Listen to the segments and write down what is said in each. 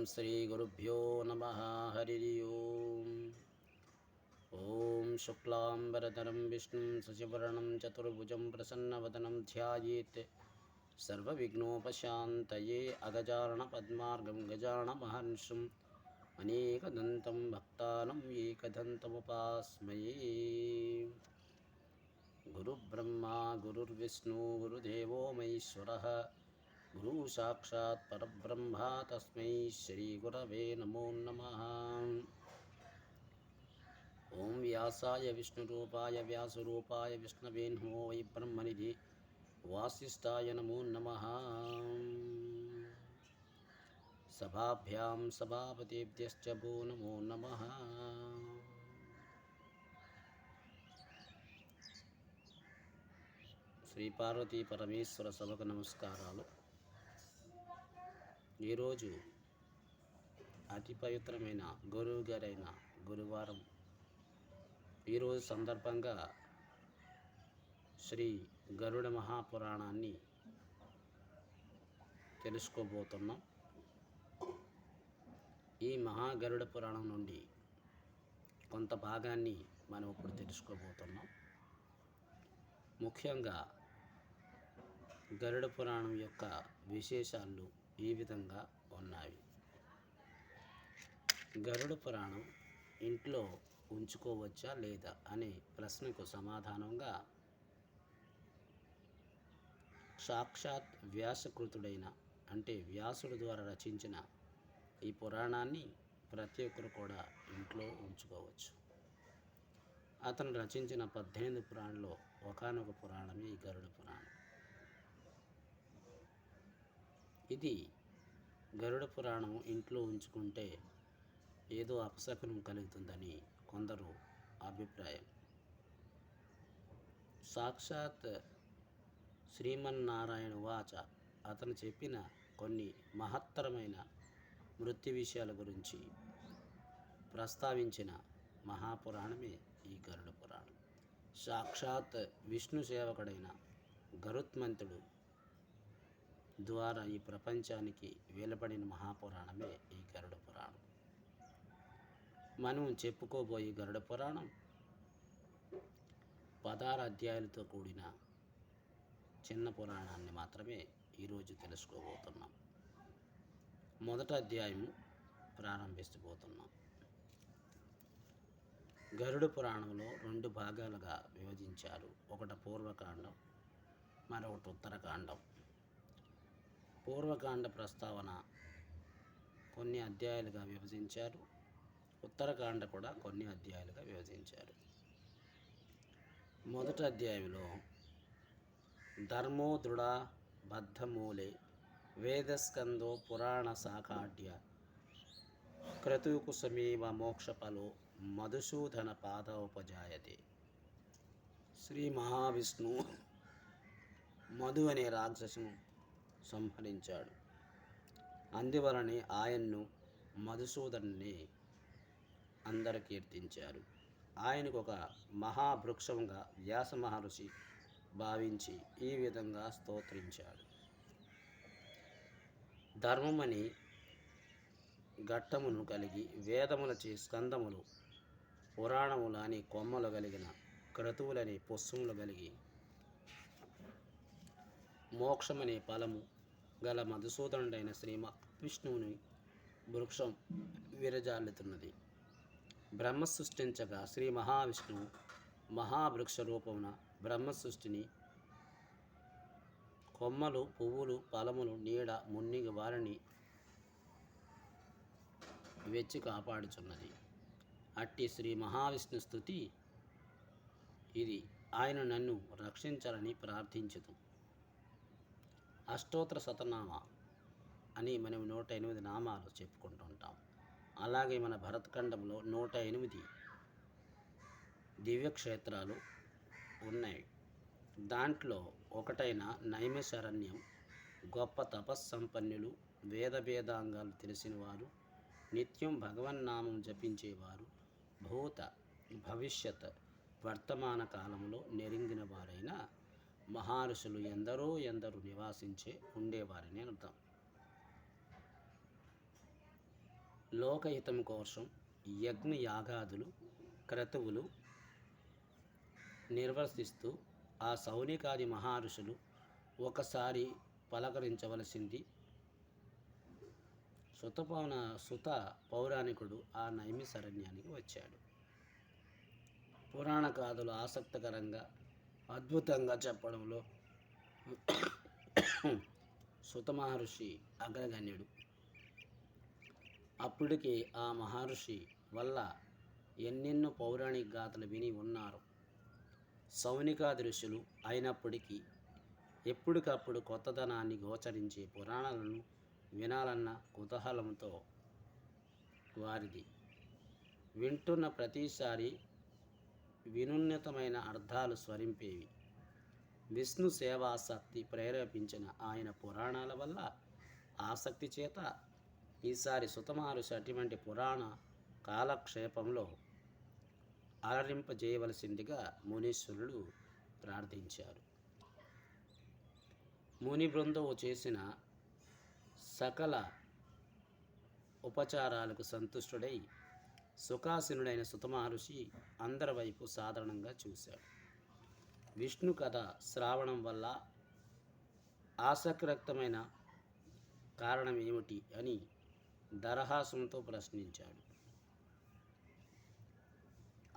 श्रीगुरुभ्यो नमः। हरि ओम्। ॐ शुक्लाम्बरधरं विष्णुं शशिवर्णं चतुर्भुजं प्रसन्नवदनं ध्यायेत् सर्वविघ्नोपशान्तये। अगजाननपद्मार्गं गजाननमहर्निशम् अनेकदन्तं भक्तानाम् एकदन्तमुपास्महे। गुरुब्रह्मा गुरुर्विष्णु गुरुदेवो महेश्वरः गुरु साक्षात् परब्रह्म तस्मै श्रीगुरवे नमो नमः। ओं व्यासाय विष्णुरूपाय व्यासरूपाय विष्णवे नमो वै ब्रह्मनिधि वासिष्ठाय नमो नमः। सभाभ्यां सभापतिभ्यश्च भो नमो नमः। శ్రీ పార్వతీ పరమేశ్వర సభకు నమస్కారాలు. ఈరోజు అతి పవిత్రమైన గురువు గారైన గురువారం. ఈరోజు సందర్భంగా శ్రీ గరుడ మహాపురాణాన్ని తెలుసుకోబోతున్నాం. ఈ మహాగరుడ పురాణం నుండి కొంత భాగాన్ని మనం ఇప్పుడు తెలుసుకోబోతున్నాం. ముఖ్యంగా గరుడ పురాణం యొక్క విశేషాలు ఈ విధంగా ఉన్నాయి. గరుడ పురాణం ఇంట్లో ఉంచుకోవచ్చా లేదా అనే ప్రశ్నకు సమాధానంగా సాక్షాత్ వ్యాసకృతుడైన అంటే వ్యాసుడు ద్వారా రచించిన ఈ పురాణాన్ని ప్రతి ఒక్కరు కూడా ఇంట్లో ఉంచుకోవచ్చు. అతను రచించిన 18 పురాణంలో ఒకానొక పురాణమే ఈ గరుడ పురాణం. ఇది గరుడ పురాణం ఇంట్లో ఉంచుకుంటే ఏదో అపశకునం కలుగుతుందని కొందరు అభిప్రాయం. సాక్షాత్ శ్రీమన్నారాయణ వాచ అతను చెప్పిన కొన్ని మహత్తరమైన మృత్యు విషయాల గురించి ప్రస్తావించిన మహాపురాణమే ఈ గరుడ పురాణం. సాక్షాత్ విష్ణు సేవకుడైన గరుత్మంతుడు ద్వారా ఈ ప్రపంచానికి వెలువడిన మహాపురాణమే ఈ గరుడ పురాణం. మనం చెప్పుకోబోయే గరుడ పురాణం 16 అధ్యాయాలతో కూడిన చిన్న పురాణాన్ని మాత్రమే ఈరోజు తెలుసుకోబోతున్నాం. మొదటి అధ్యాయం ప్రారంభిస్తబోతున్నాం. గరుడ పురాణంలో 2 భాగాలుగా విభజించారు. ఒకటి పూర్వకాండం, మరొకటి ఉత్తరకాండం. పూర్వకాండ ప్రస్తావన కొన్ని అధ్యాయాలుగా విభజించారు. ఉత్తరకాండ కూడా కొన్ని అధ్యాయాలుగా విభజించారు. మొదటి అధ్యాయంలో ధర్మో దృఢ బద్ధమూలే వేదస్కందో పురాణ శాఖాఢ్య క్రతుకుసమీవ మోక్షఫలో మధుసూదన పాదోపజాయతే. శ్రీ మహావిష్ణువు మధు అనే రాక్షసును సంహరించాడు. అందువలనే ఆయన్ను మధుసూదనుని అందరు కీర్తించారు. ఆయనకు ఒక మహావృక్షంగా వ్యాస మహర్షి భావించి ఈ విధంగా స్తోత్రించాడు. ధర్మమని ఘట్టమును కలిగి వేదములచే స్కందములు పురాణములు అని కొమ్మలు కలిగిన క్రతువులని పుష్పములు కలిగి మోక్షమనే ఫలము గల మధుసూదనుడైన శ్రీ విష్ణువుని వృక్షం విరజాలుతున్నది. బ్రహ్మ సృష్టించగా శ్రీ మహావిష్ణువు మహావృక్ష రూపమున బ్రహ్మ సృష్టిని కొమ్మలు పువ్వులు ఫలములు నీడ మున్నిగి వారిని వెచ్చి కాపాడుచున్నది. అట్టి శ్రీ మహావిష్ణు స్తుతి ఇది. ఆయన నన్ను రక్షించాలని ప్రార్థించుతూ అష్టోత్తర శతనామ అని మనం 108 నామాలు చెప్పుకుంటుంటాం. అలాగే మన భరతఖండంలో 108 దివ్యక్షేత్రాలు ఉన్నాయి. దాంట్లో ఒకటైన నైమిషారణ్యం గొప్ప తపస్సంపన్నులు, వేదాంగాలు తెలిసిన వారు, నిత్యం భగవన్నామం జపించేవారు, భూత భవిష్యత్ వర్తమాన కాలంలో నెరింగిన వారైన మహర్షులు ఎందరో నివాసించే ఉండేవారని అర్థం. లోకహితం కోసం యజ్ఞ యాగాదులు క్రతువులు నిర్వర్తిస్తూ ఆ సౌనికాది మహర్షులు ఒకసారి పలకరించవలసింది. సుత పౌరాణికుడు ఆ నైమిషారణ్యానికి వచ్చాడు. పురాణ గాథలు ఆసక్తికరంగా అద్భుతంగా చెప్పడంలో సుత మహర్షి అగ్రగణ్యుడు. అప్పటికే ఆ మహర్షి వల్ల ఎన్నెన్నో పౌరాణిక గాథలు విని ఉన్నారు. సౌనికాది ఋషులు అయినప్పటికీ ఎప్పటికప్పుడు కొత్తదనాన్ని గోచరించే పురాణాలను వినాలన్న కుతూహలంతో వారిది. వింటున్న ప్రతిసారి వినూత్నమైన అర్థాలు స్వరింపేవి. విష్ణు సేవాసక్తి ప్రేరేపించిన ఆయన పురాణాల వల్ల ఆసక్తి చేత ఈసారి సుత మహర్షి అటువంటి పురాణ కాలక్షేపంలో అలరింపజేయవలసిందిగా మునీశ్వరులు ప్రార్థించారు. ముని బృందము చేసిన సకల ఉపచారాలకు సంతుష్టుడై సుఖాసీనుడైన సుత మహర్షి అందరి వైపు సాధారణంగా చూశాడు. విష్ణు కథ శ్రావణం వల్ల ఆసక్తిరక్తమైన కారణం ఏమిటి అని దరహాసంతో ప్రశ్నించాడు.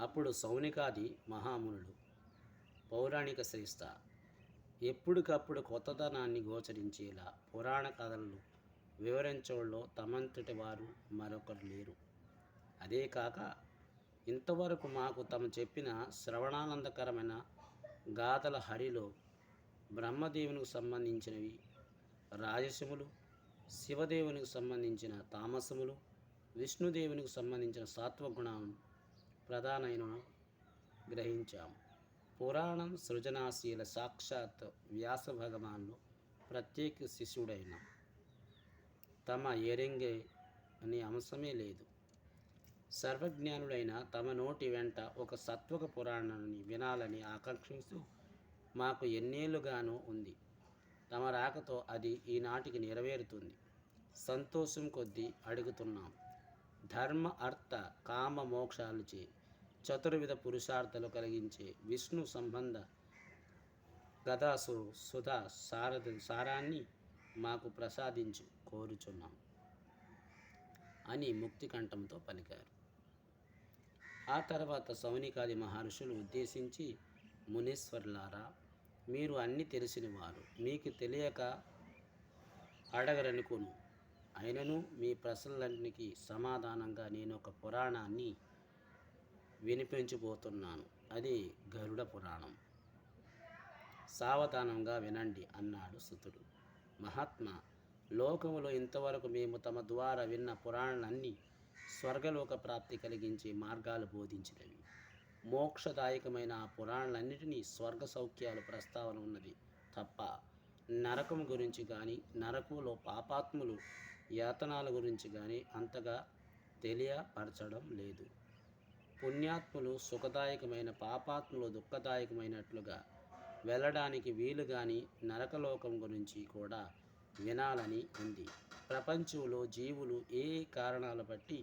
అప్పుడు సౌనికాది మహామునుడు, పౌరాణిక శ్రేష్ఠ, ఎప్పటికప్పుడు కొత్తదనాన్ని గోచరించేలా పురాణ కథలను వివరించడంలో తమంతటి వారు మరొకరు లేరు. అదే కాక ఇంతవరకు మాకు తమ చెప్పిన శ్రవణానందకరమైన గాథల హరిలో బ్రహ్మదేవునికి సంబంధించినవి రాజసములు, శివదేవునికి సంబంధించిన తామసములు, విష్ణుదేవునికి సంబంధించిన సాత్వగుణాలను ప్రధానమైన గ్రహించాము. పురాణం సృజనాశీల సాక్షాత్ వ్యాస భగవాన్లు ప్రత్యేక శిష్యుడైన తమ ఎరింగే అనే అంశమే లేదు. సర్వజ్ఞానుడైన తమ నోటి వెంట ఒక సత్వక పురాణాన్ని వినాలని ఆకాంక్షిస్తూ మాకు ఎన్నేళ్లుగానూ ఉంది. తమ రాకతో అది ఈనాటికి నెరవేరుతుంది. సంతోషం కొద్దీ అడుగుతున్నాం. ధర్మ అర్థ కామ మోక్షాలుచే చతుర్విధ పురుషార్థాలు కలిగించే విష్ణు సంబంధ కథాసు సుధా సారాన్ని మాకు ప్రసాదించు కోరుచున్నాం అని ముక్తి కంఠంతో పలికారు. ఆ తర్వాత సౌనికాది మహర్షులు ఉద్దేశించి, మునీశ్వర్లారా, మీరు అన్నీ తెలిసినవారు, మీకు తెలియక అడగరనుకోను. అయినను మీ ప్రశ్నలన్నిటికీ సమాధానంగా నేను ఒక పురాణాన్ని వినిపించబోతున్నాను. అది గరుడ పురాణం. సావధానంగా వినండి అన్నాడు సుతుడు. మహాత్మా, లోకములో ఇంతవరకు మేము తమ ద్వారా విన్న పురాణాలన్నీ స్వర్గలోక ప్రాప్తి కలిగించే మార్గాలు బోధించినవి. మోక్షదాయకమైన ఆ పురాణాలన్నిటినీ స్వర్గ సౌఖ్యాలు ప్రస్తావన ఉన్నది తప్ప నరకం గురించి కానీ, నరకంలో పాపాత్ములు యాతనాల గురించి కానీ అంతగా తెలియపరచడం లేదు. పుణ్యాత్ములు సుఖదాయకమైన, పాపాత్ములు దుఃఖదాయకమైనట్లుగా వెళ్ళడానికి వీలు కానీ నరకలోకం గురించి కూడా వినాలని ఉంది. ప్రపంచంలో జీవులు ఏ కారణాల బట్టి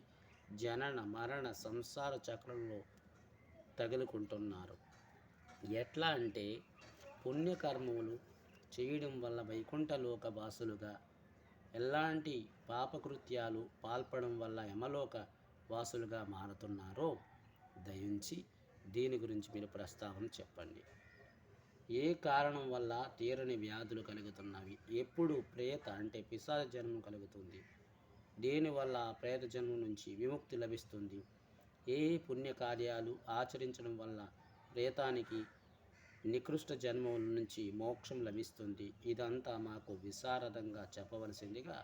జనన మరణ సంసార చక్రంలో తగులుకుంటున్నారు. ఎట్లా అంటే, పుణ్యకర్మములు చేయడం వల్ల వైకుంఠలోక వాసులుగా, ఎలాంటి పాపకృత్యాలు పాల్పడడం వల్ల యమలోక వాసులుగా మారుతున్నారో దయించి దీని గురించి మీరు ప్రస్తావన చెప్పండి. ఏ కారణం వల్ల తీరని వ్యాధులు కలుగుతున్నవి? ఎప్పుడు ప్రేత అంటే పిశాచ జన్మం కలుగుతుంది? దేనివల్ల ప్రేత జన్మం నుంచి విముక్తి లభిస్తుంది? ఏ పుణ్యకార్యాలు ఆచరించడం వల్ల ప్రేతానికి నికృష్ట జన్మం నుంచి మోక్షం లభిస్తుంది? ఇదంతా మాకు విశారదంగా చెప్పవలసిందిగా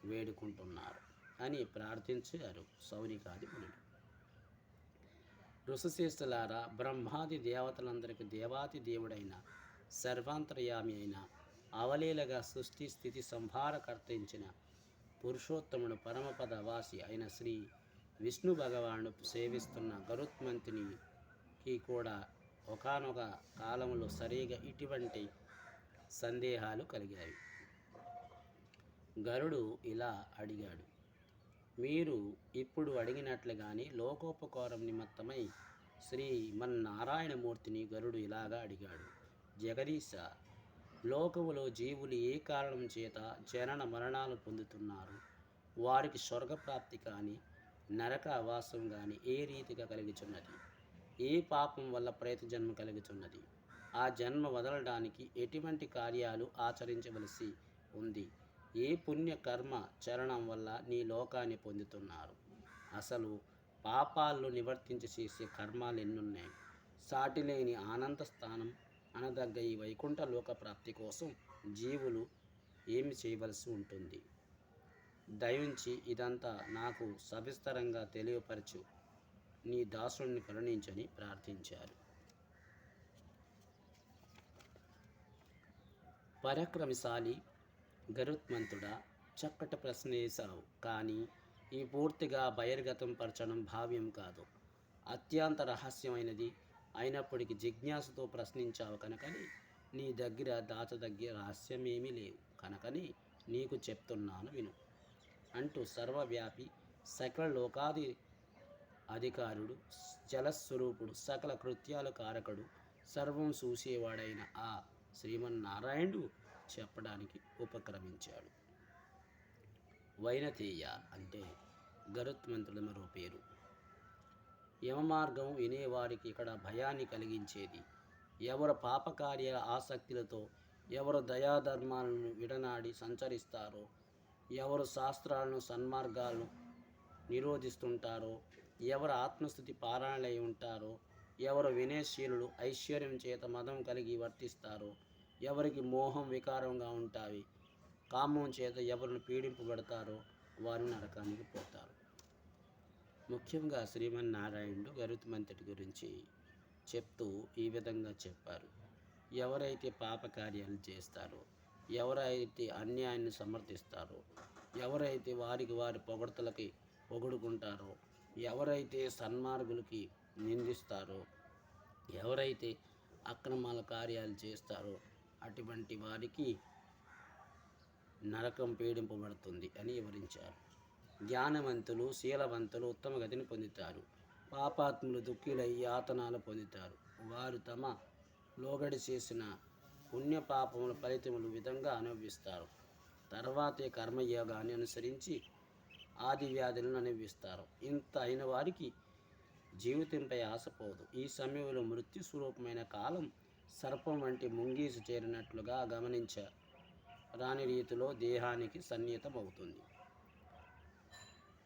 వేడుకుంటున్నారు అని ప్రార్థించారు సౌనికాది మునులు. ఋషిశేషులారా, బ్రహ్మాది దేవతలందరికీ దేవాతి దేవుడైన సర్వాంతర్యామి అయిన అవలీలగా సృష్టి స్థితి సంహారకర్తించిన పురుషోత్తముడు పరమపద వాసి అయిన శ్రీ విష్ణు భగవానుడు సేవిస్తున్న గరుత్మంతునికి కూడా ఒకానొక కాలంలో సరిగా ఇటువంటి సందేహాలు కలిగాయి. గరుడు ఇలా అడిగాడు, మీరు ఇప్పుడు అడిగినట్లుగానే లోకోపకారం నిమిత్తమై శ్రీమన్నారాయణమూర్తిని గరుడు ఇలాగా అడిగాడు. జగదీశ, లోకములో జీవులు ఏ కారణం చేత జనన మరణాలు పొందుతున్నారు? వారికి స్వర్గప్రాప్తి కానీ నరకావాసం కానీ ఏ రీతిగా కలుగుచున్నది? ఏ పాపం వల్ల ప్రేత జన్మ కలుగుచున్నది? ఆ జన్మ వదలడానికి ఎటువంటి కార్యాలు ఆచరించవలసి ఉంది? ఏ పుణ్య కర్మ చరణం వల్ల నీ లోకాన్ని పొందుతున్నారు? అసలు పాపాలను నివర్తించి చేసే కర్మాలు ఎన్నున్నాయి? సాటిలేని ఆనంద స్థానం అనదగ్గ ఈ వైకుంఠ లోక ప్రాప్తి కోసం జీవులు ఏమి చేయవలసి ఉంటుంది? దయించి ఇదంతా నాకు సవిస్తరంగా తెలియపరచు, నీ దాసుడిని కరుణించని ప్రార్థించారు. పరాక్రమశాలి గరుత్మంతుడా, చక్కటి ప్రశ్న వేశావు, కానీ ఈ పూర్తిగా బహిర్గతం పరచడం భావ్యం కాదు. అత్యంత రహస్యమైనది అయినప్పటికీ జిజ్ఞాసతో ప్రశ్నించావు కనుకని నీ దగ్గర దాచదగ్గ రహస్యమేమీ లేవు కనుకని నీకు చెప్తున్నాను విను అంటూ సర్వవ్యాపి సకల లోకాది అధికారుడు, జలస్వరూపుడు, సకల కృత్యాల కారకుడు, సర్వం చూసేవాడైన ఆ శ్రీమన్నారాయణుడు చెప్పడానికి ఉపక్రమించాడు. వైనతేయ అంటే గరుత్మంతుడి మరో పేరు. యమమార్గం వినేవారికి ఇక్కడ భయాన్ని కలిగించేది. ఎవరు పాపకార్య ఆసక్తులతో, ఎవరు దయాధర్మాలను విడనాడి సంచరిస్తారో, ఎవరు శాస్త్రాలను సన్మార్గాలను నిరోధిస్తుంటారో, ఎవరు ఆత్మస్థుతి పారాయణలై ఉంటారో, ఎవరు వినయశీలుడు ఐశ్వర్యం చేత మదం కలిగి వర్తిస్తారో, ఎవరికి మోహం వికారంగా ఉంటాయి, కామం చేత ఎవరిని పీడింపబడతారో వారు నరకానికి పోతారు. ముఖ్యంగా శ్రీమన్నారాయణుడు గరుత్మంతుడి గురించి చెప్తూ ఈ విధంగా చెప్పారు. ఎవరైతే పాపకార్యాలు చేస్తారో, ఎవరైతే అన్యాయాన్ని సమర్థిస్తారో, ఎవరైతే వారికి వారి పొగడ్తలకి పొగుడుకుంటారో, ఎవరైతే సన్మార్గులకి నిందిస్తారో, ఎవరైతే అక్రమాల కార్యాలు చేస్తారో అటువంటి వారికి నరకం పీడింపబడుతుంది అని వివరించారు. జ్ఞానవంతులు, శీలవంతులు ఉత్తమ గతిని పొందుతారు. పాపాత్ములు దుఃఖులై యాతనాలు పొందుతారు. వారు తమ లోగడి చేసిన పుణ్యపాపముల ఫలితములు విధంగా అనుభవిస్తారు. తర్వాతే కర్మయోగాన్ని అనుసరించి ఆది వ్యాధులను అనుభవిస్తారు. ఇంత అయిన వారికి జీవితంపై ఆశపోదు. ఈ సమయంలో మృత్యు స్వరూపమైన కాలం సర్పం వంటి ముంగీసు చేరినట్లుగా గమనించ రాని రీతిలో దేహానికి సన్నిహితమవుతుంది.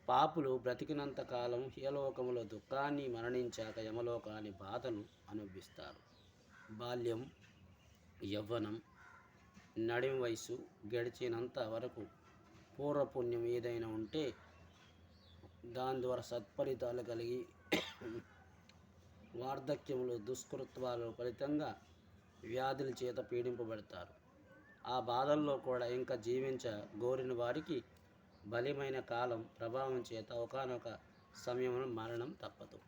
పాపులు బ్రతికినంత కాలం ఇహలోకములో దుఃఖాన్ని, మరణించాక యమలోకాన్ని బాధను అనుభవిస్తారు. బాల్యం, యవ్వనం, నడిం వయసు గడిచినంత వరకు పూర్వపుణ్యం ఏదైనా ఉంటే దాని ద్వారా సత్ఫలితాలు కలిగి వార్ధక్యంలో దుష్కృత్వాల ఫలితంగా వ్యాధుల చేత పీడింపబడతారు. ఆ బాధల్లో కూడా ఇంకా గోరిన వారికి బలమైన కాలం ప్రభావం చేత ఒకానొక సమయంలో మరణం తప్పదు.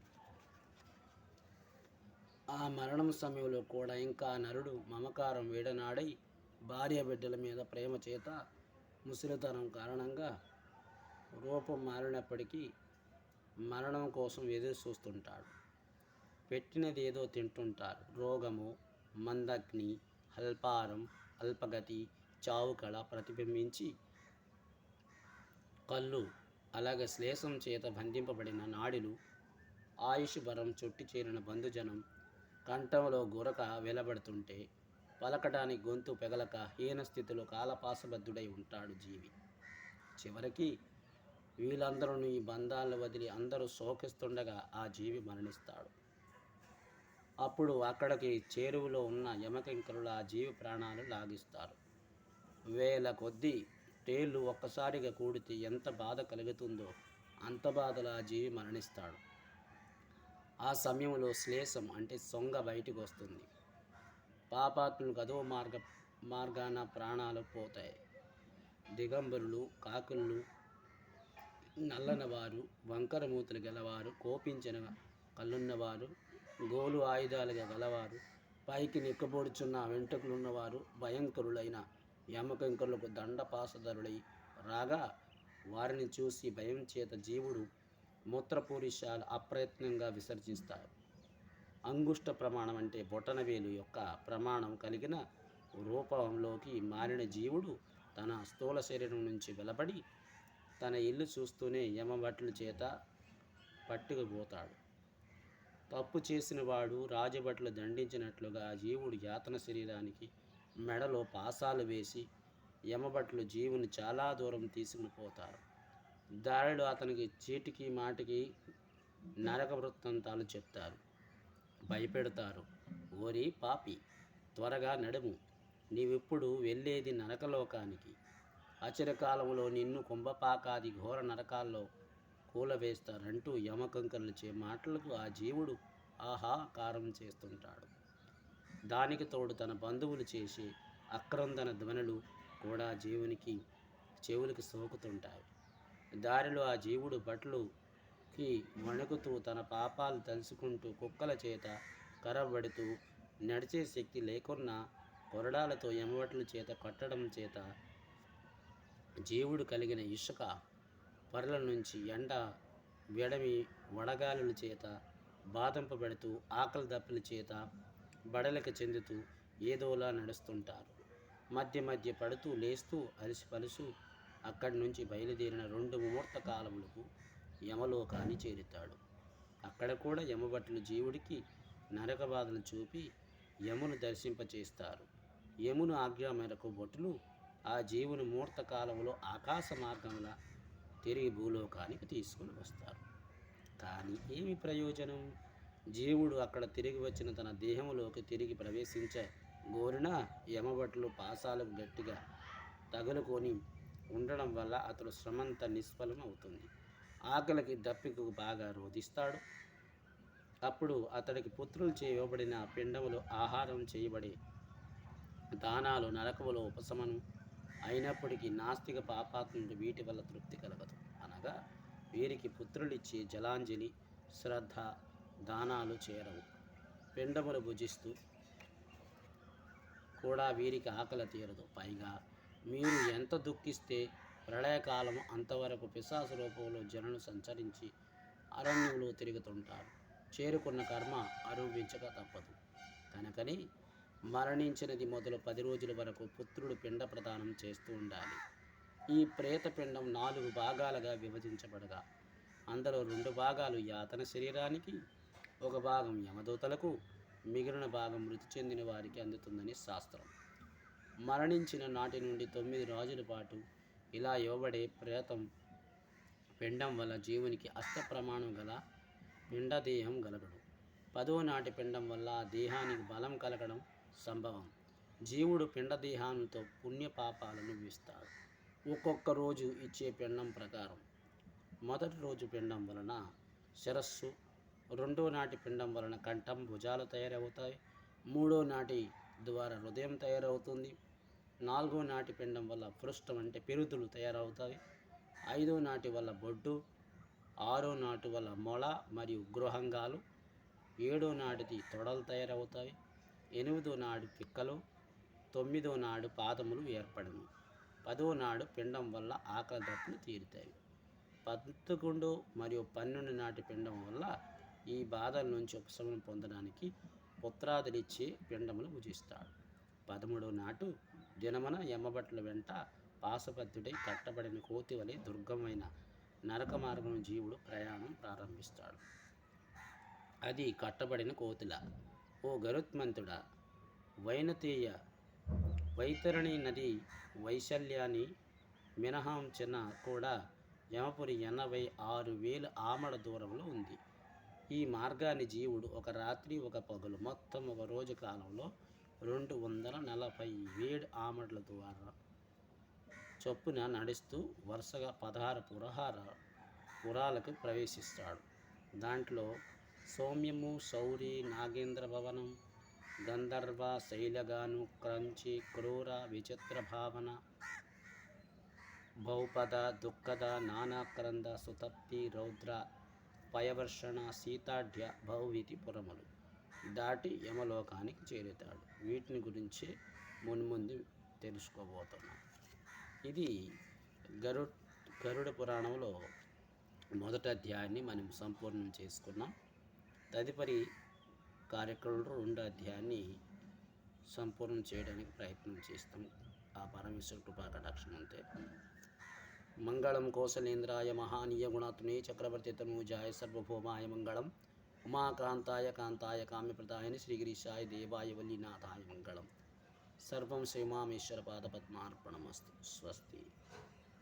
ఆ మరణం సమయంలో కూడా ఇంకా నరుడు మమకారం వీడనాడై భార్య బిడ్డల మీద ప్రేమ చేత ముసలితనం కారణంగా రూపం మారినప్పటికీ మరణం కోసం ఎదురు చూస్తుంటాడు. పెట్టినది ఏదో తింటుంటారు. రోగము, మందగ్ని, అల్పారం, అల్పగతి, చావు కళ ప్రతిబింబించి కళ్ళు, అలాగే శ్లేషం చేత బంధింపబడిన నాడులు, ఆయుష్ భరం చుట్టి చేరిన బంధుజనం, కంఠంలో గురక వెలబడుతుంటే పలకడానికి గొంతు పెగలక హీన స్థితిలో కాలపాసబద్ధుడై ఉంటాడు జీవి. చివరికి వీళ్ళందరూ ఈ బంధాలను వదిలి అందరూ శోకిస్తుండగా ఆ జీవి మరణిస్తాడు. అప్పుడు అక్కడికి చేరువలో ఉన్న యమకింకరులు ఆ జీవి ప్రాణాలు లాగిస్తారు. వేల కొద్దీ తేళ్ళు ఒక్కసారిగా కూడితే ఎంత బాధ కలుగుతుందో అంత బాధలో ఆ జీవి మరణిస్తాడు. ఆ సమయంలో శ్లేషం అంటే సొంగ బయటికి వస్తుంది. పాపాత్ములకు అదో మార్గాన ప్రాణాలు పోతాయి. దిగంబరులు, కాకులు, నల్లనవారు, వంకర మూతులు గలవారు, కోపించిన కళ్ళున్నవారు, గోలు ఆయుధాలుగా గలవారు, పైకి నిక్కబొడుచున్న వెంట్రుకలున్నవారు, భయంకరులైన యమకంకరులకు దండపాసధరులై రాగా వారిని చూసి భయం చేత జీవుడు మూత్రపూరిషాలు అప్రయత్నంగా విసర్జిస్తారు. అంగుష్ట ప్రమాణం అంటే బొటనవేలు యొక్క ప్రమాణం కలిగిన రూపంలోకి మారిన జీవుడు తన స్థూల శరీరం నుంచి వెలబడి తన ఇల్లు చూస్తూనే యమభటుల చేత పట్టుకుపోతాడు. తప్పు చేసిన వాడు రాజభటులు దండించినట్లుగా జీవుడు యాతన శరీరానికి మెడలో పాసాలు వేసి యమభటులు జీవుని చాలా దూరం తీసుకుని పోతారు. దారిలో అతనికి చీటికి మాటికి నరక వృత్తాంతాలు చెప్తారు, భయపెడతారు. ఓరి పాపి, త్వరగా నడుము, నీవిప్పుడు వెళ్ళేది నరకలోకానికి. అచిరకాలంలో నిన్ను కుంభపాకాది ఘోర నరకాల్లో కూలవేస్తారంటూ యమకంకర్లచే మాటలకు ఆ జీవుడు ఆహాకారం చేస్తుంటాడు. దానికి తోడు తన బంధువులు చేసే అక్రందన ధ్వనులు కూడా జీవునికి చెవులకు సోకుతుంటాయి. దారిలో ఆ జీవుడు భటులుకి వణుకుతూ తన పాపాలు తలుచుకుంటూ కుక్కల చేత కరబడుతూ నడిచే శక్తి లేకున్నా కొరడాలతో యమభటుల చేత కట్టడం చేత జీవుడు కలిగిన ఇసుక పరల నుంచి ఎండ వెడమి వడగాలుల చేత బాధింపబడుతూ ఆకలి దప్పుల చేత బడలిక చెందుతూ ఏదోలా నడుస్తుంటారు. మధ్య మధ్య పడుతూ లేస్తూ అలసిపలుసు అక్కడి నుంచి బయలుదేరిన 2 ముహూర్త కాలములకు యమలోకాన్ని చేరుతాడు. అక్కడ కూడా యమభటులు జీవుడికి నరక బాధలు చూపి యమును దర్శింపచేస్తారు. యమును ఆజ్ఞ మేరకు భటులు ఆ జీవుని ముహూర్త కాలంలో ఆకాశ మార్గంలో తిరిగి భూలోకానికి తీసుకుని వస్తారు. కానీ ఏమి ప్రయోజనం? జీవుడు అక్కడ తిరిగి వచ్చిన తన దేహంలోకి తిరిగి ప్రవేశించ గోరిన యమభటులు పాసాలకు గట్టిగా తగులుకొని ఉండడం వల్ల అతడు శ్రమంతా నిష్ఫలం అవుతుంది. ఆకలికి దప్పికకు బాగా రోధిస్తాడు. అప్పుడు అతడికి పుత్రులు చేయబడిన పిండములు ఆహారం చేయబడే దానాలు నరకములో ఉపశమనం అయినప్పటికీ నాస్తిక పాపాత్ముడు వీటి వల్ల తృప్తి కలగదు. అనగా వీరికి పుత్రులిచ్చే జలాంజలి శ్రద్ధ దానాలు చేరవు. పిండములు భుజిస్తూ కూడా వీరికి ఆకలి తీరదు. పైగా మీరు ఎంత దుఃఖిస్తే ప్రళయకాలము అంతవరకు పిశాచ రూపంలో జనులు సంచరించి అరణ్యంలో తిరుగుతుంటారు. చేరుకున్న కర్మ అనుభవించక తప్పదు. కనుకని మరణించినది మొదలు 10 రోజుల వరకు పుత్రుడు పిండ ప్రదానం చేస్తూ ఉండాలి. ఈ ప్రేత పిండం 4 భాగాలుగా విభజించబడగా అందులో 2 భాగాలు యాతన శరీరానికి, 1 భాగం యమదూతలకు, మిగిలిన భాగం మృతి చెందిన వారికి అందుతుందని శాస్త్రం. మరణించిన నాటి నుండి 9 రోజుల పాటు ఇలా ఇవ్వబడే ప్రేతం పిండం వల్ల జీవునికి అష్ట ప్రమాణం గల పిండదేహం కలగడు. 10వ నాటి పిండం వల్ల ఆ దేహానికి బలం కలగడం సంభవం. జీవుడు పిండదేహాలతో పుణ్యపాపాలను విస్తాడు. ఒక్కొక్క రోజు ఇచ్చే పిండం ప్రకారం మొదటి రోజు పిండం వలన శిరస్సు, 2వ నాటి పిండం వలన కంఠం భుజాలు తయారవుతాయి, 3వ నాటి ద్వారా హృదయం తయారవుతుంది, 4వ నాటి పిండం వల్ల పృష్ఠం అంటే పిరుదులు తయారవుతాయి, 5వ నాటి వల్ల బొడ్డు, 6వ నాటి వల్ల మొల మరియు గృహంగాలు, 7వ నాటిది తొడలు తయారవుతాయి, 8వ నాడు పిక్కలు, 9వ నాడు పాదములు ఏర్పడను, 10వ నాడు పిండం వల్ల ఆకలి దప్పులు తీరుతాయి. 11 మరియు 12 నాటి పిండం వల్ల ఈ బాధల నుంచి ఉపశమనం పొందడానికి పుత్రాదులిచ్చే పిండములు భుజిస్తాడు. 13వ నాటు దినమున యమభటుల వెంట పాశబద్ధుడై కట్టబడిన కోతి వలె దుర్గమైన నరక మార్గం జీవుడు ప్రయాణం ప్రారంభిస్తాడు. అది కట్టబడిన కోతిలా. ఓ గరుత్మంతుడా, వైనతేయ వైతరణి నది వైశాల్యాన్ని మినహాంచిన కూడా యమపురి 86,000 ఆమడ దూరంలో ఉంది. ఈ మార్గాన్ని జీవుడు 1 రాత్రి 1 పగలు మొత్తం 1 రోజు కాలంలో 247 ఆమడల ద్వారా చొప్పున నడుస్తూ వరుసగా 16 పురాలకు ప్రవేశిస్తాడు. దాంట్లో సౌమ్యము, శౌరి, నాగేంద్ర భవనం, గంధర్వ, శైలగాను, క్రంచి, క్రూర, విచిత్ర భావన, భౌపద, దుఃఖద, నానాక్రంద, సుతప్తి, రౌద్ర, పయవర్షణ, సీతాఢ్య, భౌవితి పురములు దాటి యమలోకానికి చేరుతాడు. వీటిని గురించి మున్ముందు తెలుసుకోబోతున్నాం. ఇది గరుడ పురాణంలో మొదటి అధ్యాయాన్ని మనం సంపూర్ణం చేసుకున్నాం. తదుపరి కార్యక్రమంలో రెండో అధ్యాయాన్ని సంపూర్ణం చేయడానికి ప్రయత్నం చేస్తాం. ఆ పరమేశ్వర కృపా కటాక్షం అంతే. మంగళం కౌసలేంద్రాయ మహానీయ గుణాత్మనే చక్రవర్తి తనూజాయ సర్వభౌమాయ మంగళం. ఉమాకాంతాయ కాంతాయ కామ్యప్రదాయని శ్రీగిరీశాయ దేవాయ వల్లీనాథాయ మంగళం. సర్వం శ్రీమామేశ్వర పాదపద్మార్పణమస్తు. స్వస్తి.